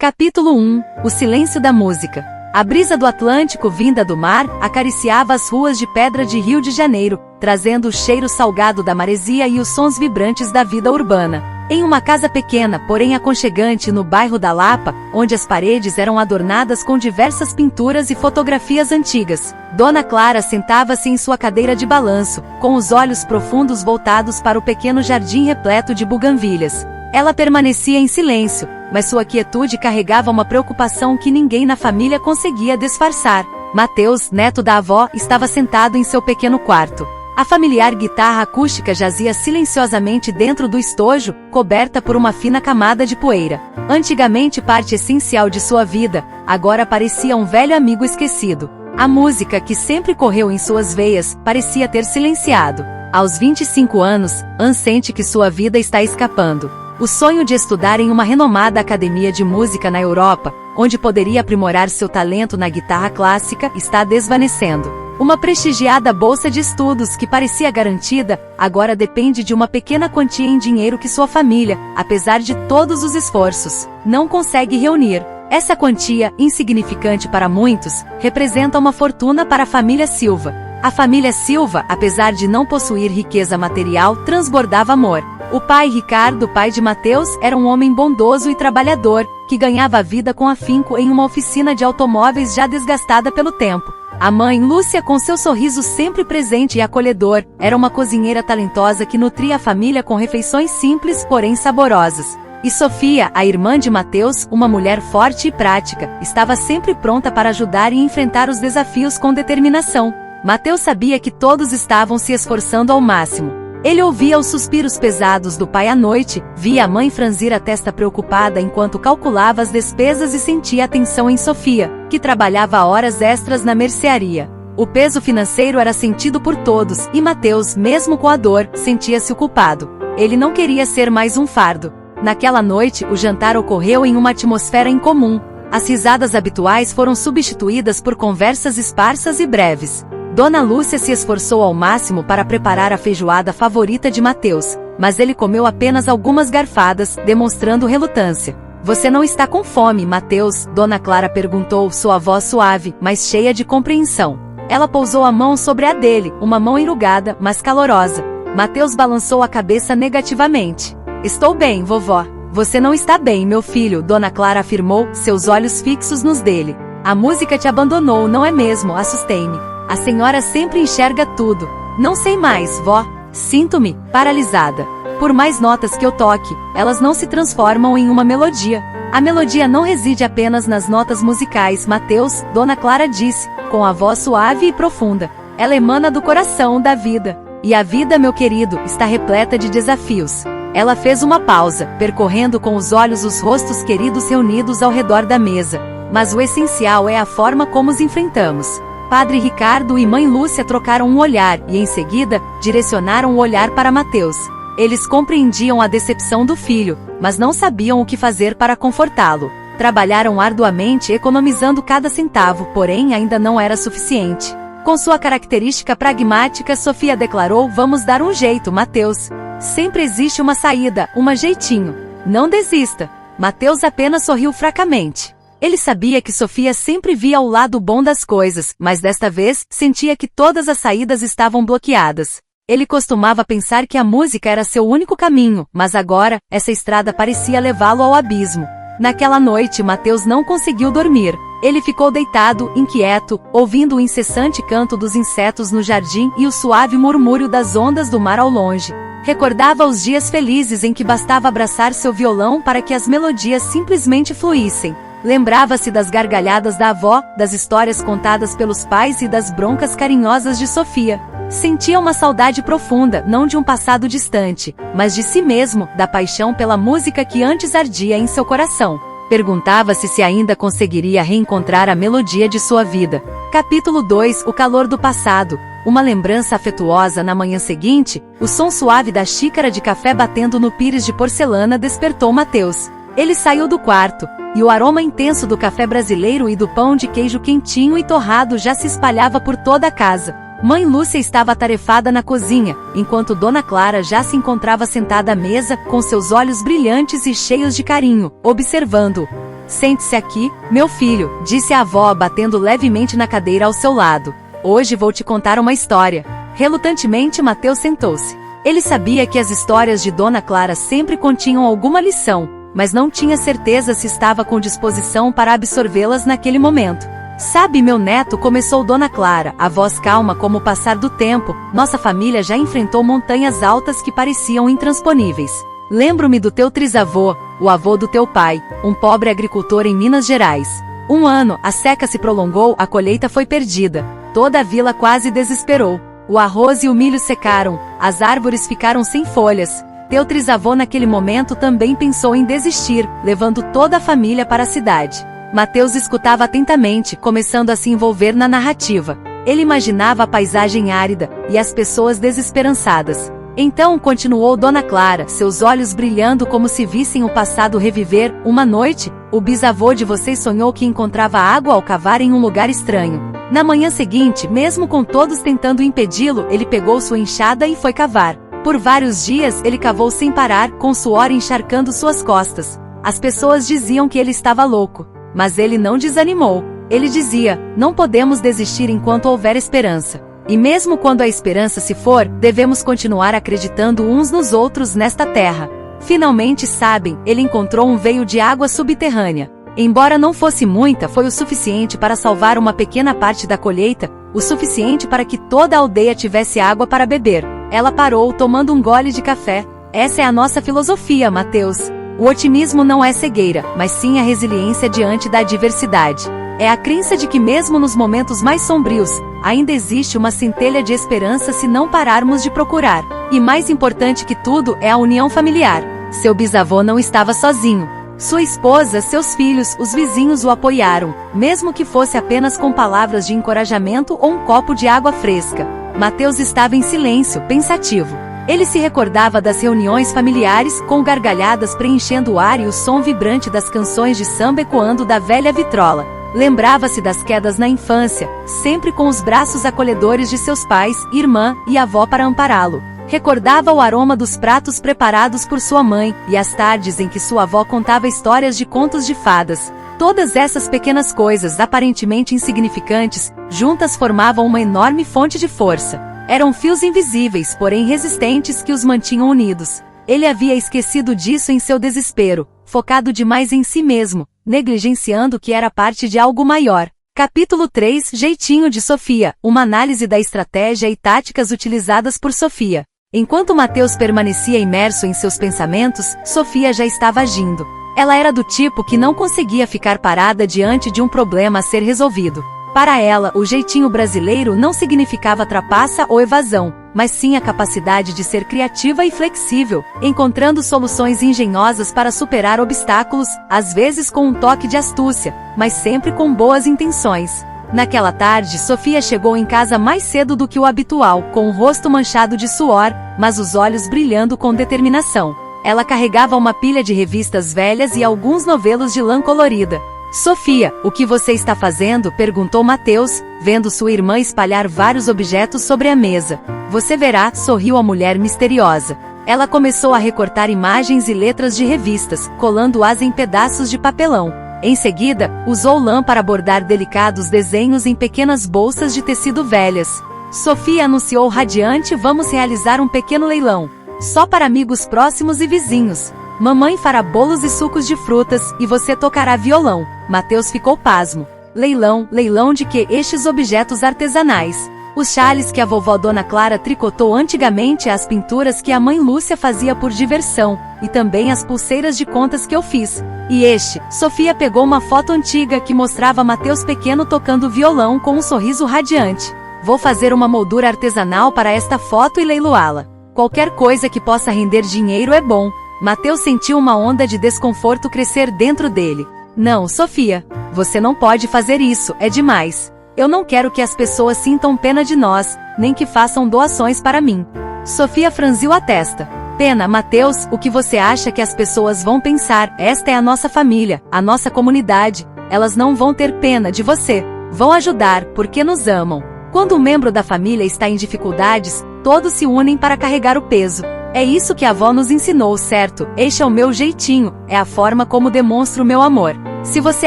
Capítulo 1 – O silêncio da música. A brisa do Atlântico vinda do mar acariciava as ruas de pedra de Rio de Janeiro, trazendo o cheiro salgado da maresia e os sons vibrantes da vida urbana. Em uma casa pequena, porém aconchegante no bairro da Lapa, onde as paredes eram adornadas com diversas pinturas e fotografias antigas, Dona Clara sentava-se em sua cadeira de balanço, com os olhos profundos voltados para o pequeno jardim repleto de buganvílias. Ela permanecia em silêncio, mas sua quietude carregava uma preocupação que ninguém na família conseguia disfarçar. Mateus, neto da avó, estava sentado em seu pequeno quarto. A familiar guitarra acústica jazia silenciosamente dentro do estojo, coberta por uma fina camada de poeira. Antigamente parte essencial de sua vida, agora parecia um velho amigo esquecido. A música que sempre correu em suas veias, parecia ter silenciado. Aos 25 anos, Anne sente que sua vida está escapando. O sonho de estudar em uma renomada academia de música na Europa, onde poderia aprimorar seu talento na guitarra clássica, está desvanecendo. Uma prestigiada bolsa de estudos que parecia garantida, agora depende de uma pequena quantia em dinheiro que sua família, apesar de todos os esforços, não consegue reunir. Essa quantia, insignificante para muitos, representa uma fortuna para a família Silva. A família Silva, apesar de não possuir riqueza material, transbordava amor. O pai Ricardo, pai de Mateus, era um homem bondoso e trabalhador, que ganhava a vida com afinco em uma oficina de automóveis já desgastada pelo tempo. A mãe, Lúcia, com seu sorriso sempre presente e acolhedor, era uma cozinheira talentosa que nutria a família com refeições simples, porém saborosas. E Sofia, a irmã de Mateus, uma mulher forte e prática, estava sempre pronta para ajudar e enfrentar os desafios com determinação. Mateus sabia que todos estavam se esforçando ao máximo. Ele ouvia os suspiros pesados do pai à noite, via a mãe franzir a testa preocupada enquanto calculava as despesas e sentia a tensão em Sofia, que trabalhava horas extras na mercearia. O peso financeiro era sentido por todos, e Mateus, mesmo com a dor, sentia-se o culpado. Ele não queria ser mais um fardo. Naquela noite, o jantar ocorreu em uma atmosfera incomum. As risadas habituais foram substituídas por conversas esparsas e breves. Dona Lúcia se esforçou ao máximo para preparar a feijoada favorita de Mateus, mas ele comeu apenas algumas garfadas, demonstrando relutância. "Você não está com fome, Mateus?" Dona Clara perguntou, sua voz suave, mas cheia de compreensão. Ela pousou a mão sobre a dele, uma mão enrugada, mas calorosa. Mateus balançou a cabeça negativamente. "Estou bem, vovó." "Você não está bem, meu filho", Dona Clara afirmou, seus olhos fixos nos dele. "A música te abandonou, não é mesmo? Assustei-me. A senhora sempre enxerga tudo." "Não sei mais, vó. Sinto-me paralisada. Por mais notas que eu toque, elas não se transformam em uma melodia." "A melodia não reside apenas nas notas musicais, Mateus", Dona Clara disse, com a voz suave e profunda. "Ela emana do coração, da vida. E a vida, meu querido, está repleta de desafios." Ela fez uma pausa, percorrendo com os olhos os rostos queridos reunidos ao redor da mesa. "Mas o essencial é a forma como os enfrentamos." Padre Ricardo e mãe Lúcia trocaram um olhar e, em seguida, direcionaram o olhar para Mateus. Eles compreendiam a decepção do filho, mas não sabiam o que fazer para confortá-lo. Trabalharam arduamente economizando cada centavo, porém ainda não era suficiente. Com sua característica pragmática, Sofia declarou: "Vamos dar um jeito, Mateus. Sempre existe uma saída, um jeitinho. Não desista." Mateus apenas sorriu fracamente. Ele sabia que Sofia sempre via o lado bom das coisas, mas desta vez, sentia que todas as saídas estavam bloqueadas. Ele costumava pensar que a música era seu único caminho, mas agora, essa estrada parecia levá-lo ao abismo. Naquela noite, Mateus não conseguiu dormir. Ele ficou deitado, inquieto, ouvindo o incessante canto dos insetos no jardim e o suave murmúrio das ondas do mar ao longe. Recordava os dias felizes em que bastava abraçar seu violão para que as melodias simplesmente fluíssem. Lembrava-se das gargalhadas da avó, das histórias contadas pelos pais e das broncas carinhosas de Sofia. Sentia uma saudade profunda, não de um passado distante, mas de si mesmo, da paixão pela música que antes ardia em seu coração. Perguntava-se se ainda conseguiria reencontrar a melodia de sua vida. Capítulo 2 – O calor do passado. Uma lembrança afetuosa na manhã seguinte, o som suave da xícara de café batendo no pires de porcelana despertou Mateus. Ele saiu do quarto, e o aroma intenso do café brasileiro e do pão de queijo quentinho e torrado já se espalhava por toda a casa. Mãe Lúcia estava atarefada na cozinha, enquanto Dona Clara já se encontrava sentada à mesa, com seus olhos brilhantes e cheios de carinho, observando-o. Sente-se aqui, meu filho, disse a avó batendo levemente na cadeira ao seu lado. Hoje vou te contar uma história. Relutantemente Mateus sentou-se. Ele sabia que as histórias de Dona Clara sempre continham alguma lição, mas não tinha certeza se estava com disposição para absorvê-las naquele momento. Sabe, meu neto, começou Dona Clara, a voz calma como o passar do tempo, nossa família já enfrentou montanhas altas que pareciam intransponíveis. Lembro-me do teu trisavô, o avô do teu pai, um pobre agricultor em Minas Gerais. Um ano, a seca se prolongou, a colheita foi perdida. Toda a vila quase desesperou. O arroz e o milho secaram, as árvores ficaram sem folhas. Teu trisavô naquele momento também pensou em desistir, levando toda a família para a cidade. Mateus escutava atentamente, começando a se envolver na narrativa. Ele imaginava a paisagem árida e as pessoas desesperançadas. Então continuou Dona Clara, seus olhos brilhando como se vissem o passado reviver. Uma noite, o bisavô de vocês sonhou que encontrava água ao cavar em um lugar estranho. Na manhã seguinte, mesmo com todos tentando impedi-lo, ele pegou sua enxada e foi cavar. Por vários dias ele cavou sem parar, com suor encharcando suas costas. As pessoas diziam que ele estava louco. Mas ele não desanimou. Ele dizia, não podemos desistir enquanto houver esperança. E mesmo quando a esperança se for, devemos continuar acreditando uns nos outros nesta terra. Finalmente, sabem, ele encontrou um veio de água subterrânea. Embora não fosse muita, foi o suficiente para salvar uma pequena parte da colheita, o suficiente para que toda a aldeia tivesse água para beber. Ela parou, tomando um gole de café. Essa é a nossa filosofia, Mateus. O otimismo não é cegueira, mas sim a resiliência diante da adversidade. É a crença de que mesmo nos momentos mais sombrios, ainda existe uma centelha de esperança se não pararmos de procurar. E mais importante que tudo é a união familiar. Seu bisavô não estava sozinho. Sua esposa, seus filhos, os vizinhos o apoiaram, mesmo que fosse apenas com palavras de encorajamento ou um copo de água fresca. Mateus estava em silêncio, pensativo. Ele se recordava das reuniões familiares, com gargalhadas preenchendo o ar e o som vibrante das canções de samba ecoando da velha vitrola. Lembrava-se das quedas na infância, sempre com os braços acolhedores de seus pais, irmã e avó para ampará-lo. Recordava o aroma dos pratos preparados por sua mãe, e as tardes em que sua avó contava histórias de contos de fadas. Todas essas pequenas coisas, aparentemente insignificantes, juntas formavam uma enorme fonte de força. Eram fios invisíveis, porém resistentes, que os mantinham unidos. Ele havia esquecido disso em seu desespero, focado demais em si mesmo, negligenciando que era parte de algo maior. Capítulo 3 – Jeitinho de Sofia, uma análise da estratégia e táticas utilizadas por Sofia. Enquanto Mateus permanecia imerso em seus pensamentos, Sofia já estava agindo. Ela era do tipo que não conseguia ficar parada diante de um problema a ser resolvido. Para ela, o jeitinho brasileiro não significava trapaça ou evasão, mas sim a capacidade de ser criativa e flexível, encontrando soluções engenhosas para superar obstáculos, às vezes com um toque de astúcia, mas sempre com boas intenções. Naquela tarde, Sofia chegou em casa mais cedo do que o habitual, com o rosto manchado de suor, mas os olhos brilhando com determinação. Ela carregava uma pilha de revistas velhas e alguns novelos de lã colorida. Sofia, o que você está fazendo? Perguntou Mateus, vendo sua irmã espalhar vários objetos sobre a mesa. Você verá, sorriu a mulher misteriosa. Ela começou a recortar imagens e letras de revistas, colando-as em pedaços de papelão. Em seguida, usou lã para bordar delicados desenhos em pequenas bolsas de tecido velhas. Sofia anunciou radiante: vamos realizar um pequeno leilão. Só para amigos próximos e vizinhos. Mamãe fará bolos e sucos de frutas, e você tocará violão. Mateus ficou pasmo. Leilão, leilão de que? Estes objetos artesanais. Os chales que a vovó Dona Clara tricotou antigamente, as pinturas que a mãe Lúcia fazia por diversão, e também as pulseiras de contas que eu fiz. E este, Sofia pegou uma foto antiga que mostrava Mateus pequeno tocando violão com um sorriso radiante. Vou fazer uma moldura artesanal para esta foto e leiloá-la. Qualquer coisa que possa render dinheiro é bom. Mateus sentiu uma onda de desconforto crescer dentro dele. Não, Sofia. Você não pode fazer isso, é demais. Eu não quero que as pessoas sintam pena de nós, nem que façam doações para mim. Sofia franziu a testa. Pena, Mateus, o que você acha que as pessoas vão pensar? Esta é a nossa família, a nossa comunidade. Elas não vão ter pena de você. Vão ajudar, porque nos amam. Quando um membro da família está em dificuldades, todos se unem para carregar o peso. É isso que a avó nos ensinou, certo? Este é o meu jeitinho, é a forma como demonstro o meu amor. Se você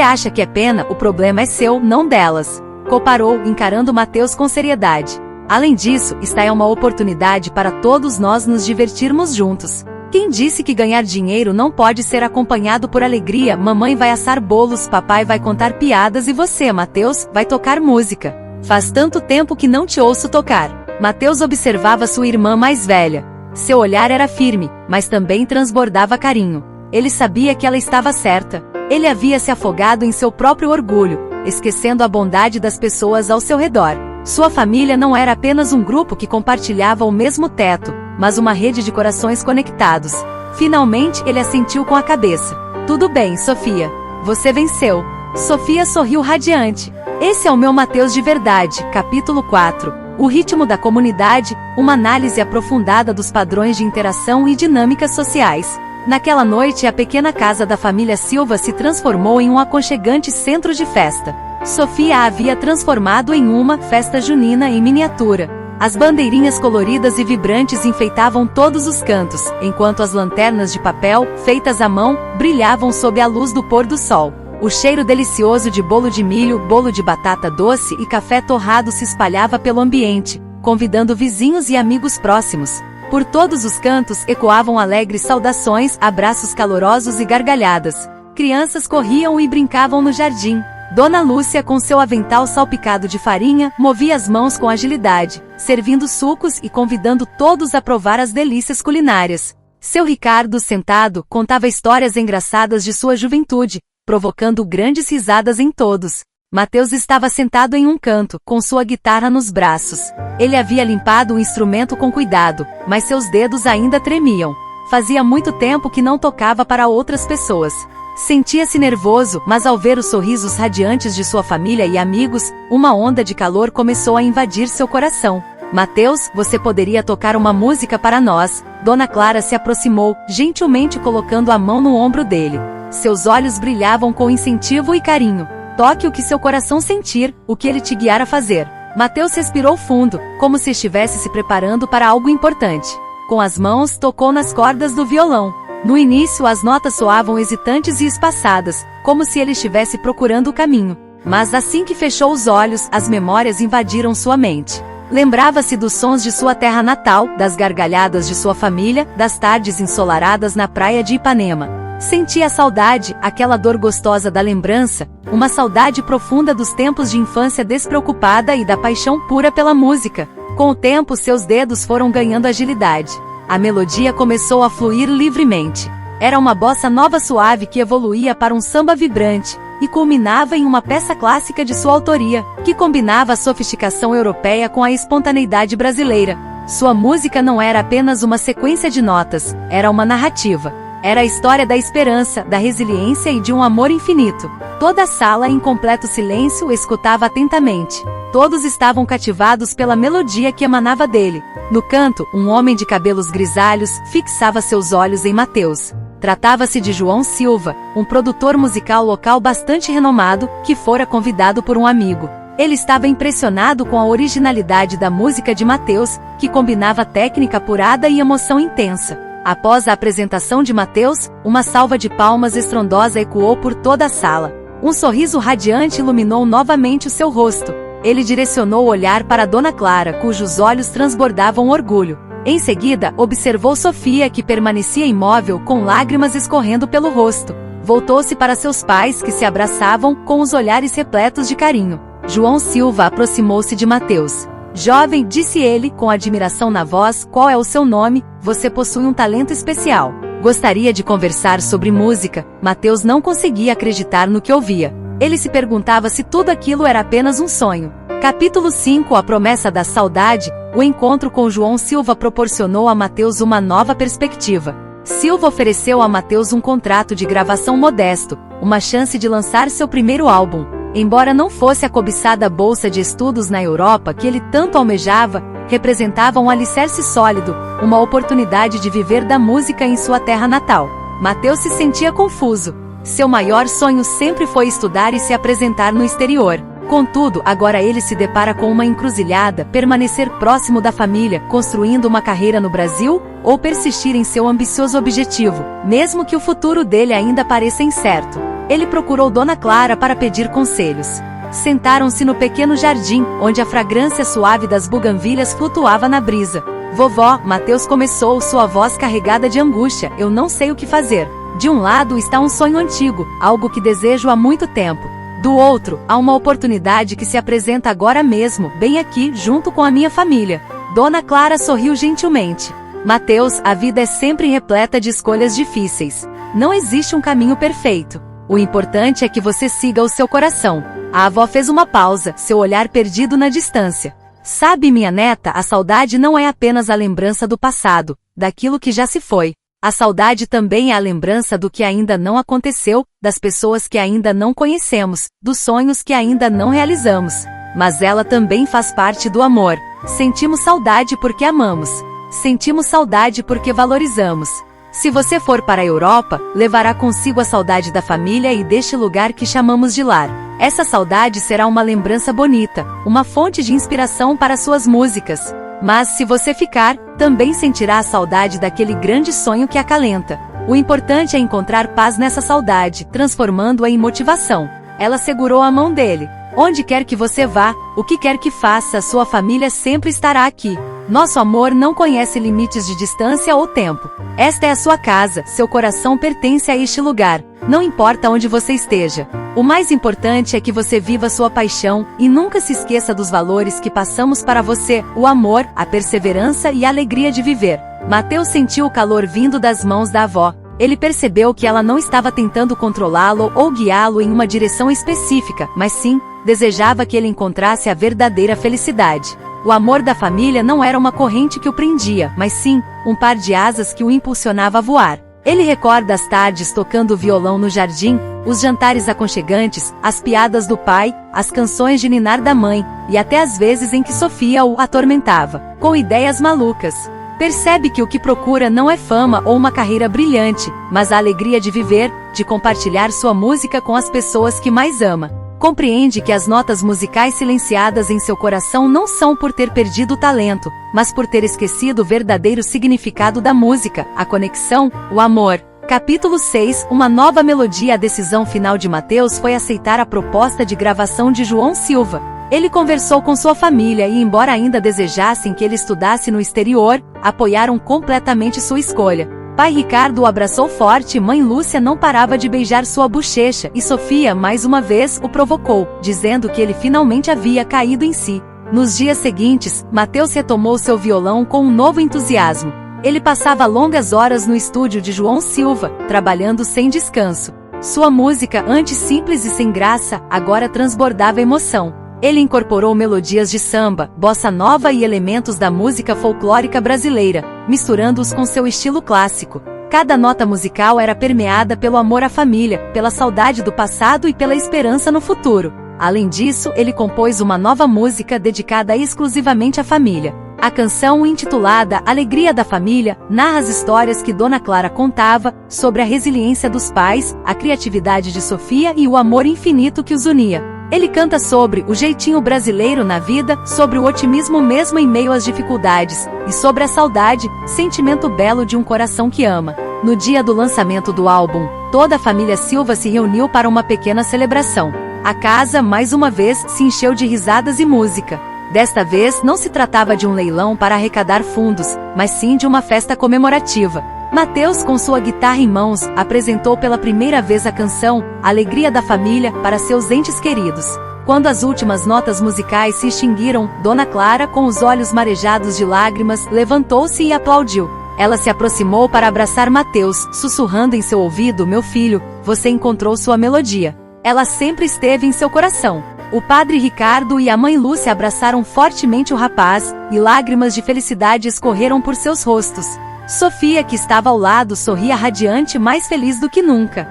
acha que é pena, o problema é seu, não delas. Comparou, encarando Mateus com seriedade. Além disso, esta é uma oportunidade para todos nós nos divertirmos juntos. Quem disse que ganhar dinheiro não pode ser acompanhado por alegria? Mamãe vai assar bolos, papai vai contar piadas e você, Mateus, vai tocar música. Faz tanto tempo que não te ouço tocar. Mateus observava sua irmã mais velha. Seu olhar era firme, mas também transbordava carinho. Ele sabia que ela estava certa. Ele havia se afogado em seu próprio orgulho, esquecendo a bondade das pessoas ao seu redor. Sua família não era apenas um grupo que compartilhava o mesmo teto, mas uma rede de corações conectados. Finalmente ele assentiu com a cabeça. Tudo bem, Sofia. Você venceu. Sofia sorriu radiante. Esse é o meu Mateus de verdade. Capítulo 4. O ritmo da comunidade, uma análise aprofundada dos padrões de interação e dinâmicas sociais. Naquela noite, a pequena casa da família Silva se transformou em um aconchegante centro de festa. Sofia a havia transformado em uma festa junina em miniatura. As bandeirinhas coloridas e vibrantes enfeitavam todos os cantos, enquanto as lanternas de papel, feitas à mão, brilhavam sob a luz do pôr do sol. O cheiro delicioso de bolo de milho, bolo de batata doce e café torrado se espalhava pelo ambiente, convidando vizinhos e amigos próximos. Por todos os cantos ecoavam alegres saudações, abraços calorosos e gargalhadas. Crianças corriam e brincavam no jardim. Dona Lúcia, com seu avental salpicado de farinha, movia as mãos com agilidade, servindo sucos e convidando todos a provar as delícias culinárias. Seu Ricardo, sentado, contava histórias engraçadas de sua juventude, provocando grandes risadas em todos. Mateus estava sentado em um canto, com sua guitarra nos braços. Ele havia limpado o instrumento com cuidado, mas seus dedos ainda tremiam. Fazia muito tempo que não tocava para outras pessoas. Sentia-se nervoso, mas ao ver os sorrisos radiantes de sua família e amigos, uma onda de calor começou a invadir seu coração. Mateus, você poderia tocar uma música para nós? Dona Clara se aproximou, gentilmente colocando a mão no ombro dele. Seus olhos brilhavam com incentivo e carinho. Toque o que seu coração sentir, o que ele te guiar a fazer. Mateus respirou fundo, como se estivesse se preparando para algo importante. Com as mãos, tocou nas cordas do violão. No início, as notas soavam hesitantes e espaçadas, como se ele estivesse procurando o caminho. Mas assim que fechou os olhos, as memórias invadiram sua mente. Lembrava-se dos sons de sua terra natal, das gargalhadas de sua família, das tardes ensolaradas na praia de Ipanema. Sentia a saudade, aquela dor gostosa da lembrança, uma saudade profunda dos tempos de infância despreocupada e da paixão pura pela música. Com o tempo, seus dedos foram ganhando agilidade. A melodia começou a fluir livremente. Era uma bossa nova suave que evoluía para um samba vibrante, e culminava em uma peça clássica de sua autoria, que combinava a sofisticação europeia com a espontaneidade brasileira. Sua música não era apenas uma sequência de notas, era uma narrativa. Era a história da esperança, da resiliência e de um amor infinito. Toda a sala, em completo silêncio, escutava atentamente. Todos estavam cativados pela melodia que emanava dele. No canto, um homem de cabelos grisalhos fixava seus olhos em Mateus. Tratava-se de João Silva, um produtor musical local bastante renomado, que fora convidado por um amigo. Ele estava impressionado com a originalidade da música de Mateus, que combinava técnica apurada e emoção intensa. Após a apresentação de Mateus, uma salva de palmas estrondosa ecoou por toda a sala. Um sorriso radiante iluminou novamente o seu rosto. Ele direcionou o olhar para Dona Clara, cujos olhos transbordavam orgulho. Em seguida, observou Sofia, que permanecia imóvel, com lágrimas escorrendo pelo rosto. Voltou-se para seus pais, que se abraçavam, com os olhares repletos de carinho. João Silva aproximou-se de Mateus. Jovem, disse ele, com admiração na voz, qual é o seu nome? Você possui um talento especial. Gostaria de conversar sobre música. Mateus não conseguia acreditar no que ouvia. Ele se perguntava se tudo aquilo era apenas um sonho. Capítulo 5. A promessa da saudade. O encontro com João Silva proporcionou a Mateus uma nova perspectiva. Silva ofereceu a Mateus um contrato de gravação modesto, uma chance de lançar seu primeiro álbum. Embora não fosse a cobiçada bolsa de estudos na Europa que ele tanto almejava, representava um alicerce sólido, uma oportunidade de viver da música em sua terra natal. Mateus se sentia confuso. Seu maior sonho sempre foi estudar e se apresentar no exterior. Contudo, agora ele se depara com uma encruzilhada: permanecer próximo da família, construindo uma carreira no Brasil, ou persistir em seu ambicioso objetivo, mesmo que o futuro dele ainda pareça incerto. Ele procurou Dona Clara para pedir conselhos. Sentaram-se no pequeno jardim, onde a fragrância suave das buganvílias flutuava na brisa. Vovó, Mateus começou, sua voz carregada de angústia, eu não sei o que fazer. De um lado está um sonho antigo, algo que desejo há muito tempo. Do outro, há uma oportunidade que se apresenta agora mesmo, bem aqui, junto com a minha família. Dona Clara sorriu gentilmente. Mateus, a vida é sempre repleta de escolhas difíceis. Não existe um caminho perfeito. O importante é que você siga o seu coração. A avó fez uma pausa, seu olhar perdido na distância. Sabe, minha neta, a saudade não é apenas a lembrança do passado, daquilo que já se foi. A saudade também é a lembrança do que ainda não aconteceu, das pessoas que ainda não conhecemos, dos sonhos que ainda não realizamos. Mas ela também faz parte do amor. Sentimos saudade porque amamos. Sentimos saudade porque valorizamos. Se você for para a Europa, levará consigo a saudade da família e deste lugar que chamamos de lar. Essa saudade será uma lembrança bonita, uma fonte de inspiração para suas músicas. Mas se você ficar, também sentirá a saudade daquele grande sonho que acalenta. O importante é encontrar paz nessa saudade, transformando-a em motivação. Ela segurou a mão dele. Onde quer que você vá, o que quer que faça, sua família sempre estará aqui. Nosso amor não conhece limites de distância ou tempo. Esta é a sua casa, seu coração pertence a este lugar. Não importa onde você esteja. O mais importante é que você viva sua paixão e nunca se esqueça dos valores que passamos para você, o amor, a perseverança e a alegria de viver. Mateus sentiu o calor vindo das mãos da avó. Ele percebeu que ela não estava tentando controlá-lo ou guiá-lo em uma direção específica, mas sim, desejava que ele encontrasse a verdadeira felicidade. O amor da família não era uma corrente que o prendia, mas sim, um par de asas que o impulsionava a voar. Ele recorda as tardes tocando violão no jardim, os jantares aconchegantes, as piadas do pai, as canções de ninar da mãe, e até as vezes em que Sofia o atormentava, com ideias malucas. Percebe que o que procura não é fama ou uma carreira brilhante, mas a alegria de viver, de compartilhar sua música com as pessoas que mais ama. Compreende que as notas musicais silenciadas em seu coração não são por ter perdido o talento, mas por ter esquecido o verdadeiro significado da música, a conexão, o amor. Capítulo 6, uma nova melodia. A decisão final de Mateus foi aceitar a proposta de gravação de João Silva. Ele conversou com sua família e, embora ainda desejassem que ele estudasse no exterior, apoiaram completamente sua escolha. Pai Ricardo o abraçou forte e mãe Lúcia não parava de beijar sua bochecha e Sofia mais uma vez o provocou, dizendo que ele finalmente havia caído em si. Nos dias seguintes, Mateus retomou seu violão com um novo entusiasmo. Ele passava longas horas no estúdio de João Silva, trabalhando sem descanso. Sua música, antes simples e sem graça, agora transbordava emoção. Ele incorporou melodias de samba, bossa nova e elementos da música folclórica brasileira, misturando-os com seu estilo clássico. Cada nota musical era permeada pelo amor à família, pela saudade do passado e pela esperança no futuro. Além disso, ele compôs uma nova música dedicada exclusivamente à família. A canção, intitulada Alegria da Família, narra as histórias que Dona Clara contava, sobre a resiliência dos pais, a criatividade de Sofia e o amor infinito que os unia. Ele canta sobre o jeitinho brasileiro na vida, sobre o otimismo mesmo em meio às dificuldades, e sobre a saudade, sentimento belo de um coração que ama. No dia do lançamento do álbum, toda a família Silva se reuniu para uma pequena celebração. A casa, mais uma vez, se encheu de risadas e música. Desta vez, não se tratava de um leilão para arrecadar fundos, mas sim de uma festa comemorativa. Mateus, com sua guitarra em mãos, apresentou pela primeira vez a canção Alegria da Família para seus entes queridos. Quando as últimas notas musicais se extinguiram, Dona Clara, com os olhos marejados de lágrimas, levantou-se e aplaudiu. Ela se aproximou para abraçar Mateus, sussurrando em seu ouvido: "Meu filho, você encontrou sua melodia. Ela sempre esteve em seu coração." O padre Ricardo e a mãe Lúcia abraçaram fortemente o rapaz, e lágrimas de felicidade escorreram por seus rostos. Sofia, que estava ao lado, sorria radiante, mais feliz do que nunca.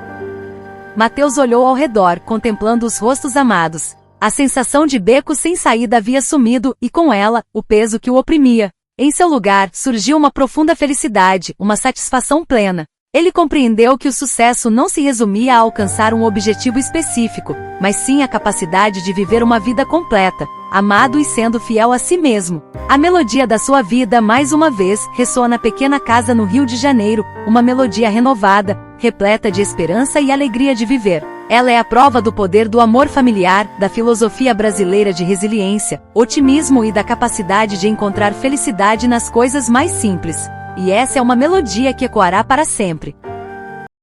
Mateus olhou ao redor, contemplando os rostos amados. A sensação de beco sem saída havia sumido, e com ela, o peso que o oprimia. Em seu lugar, surgiu uma profunda felicidade, uma satisfação plena. Ele compreendeu que o sucesso não se resumia a alcançar um objetivo específico, mas sim a capacidade de viver uma vida completa, amado e sendo fiel a si mesmo. A melodia da sua vida mais uma vez ressoa na pequena casa no Rio de Janeiro, uma melodia renovada, repleta de esperança e alegria de viver. Ela é a prova do poder do amor familiar, da filosofia brasileira de resiliência, otimismo e da capacidade de encontrar felicidade nas coisas mais simples. E essa é uma melodia que ecoará para sempre.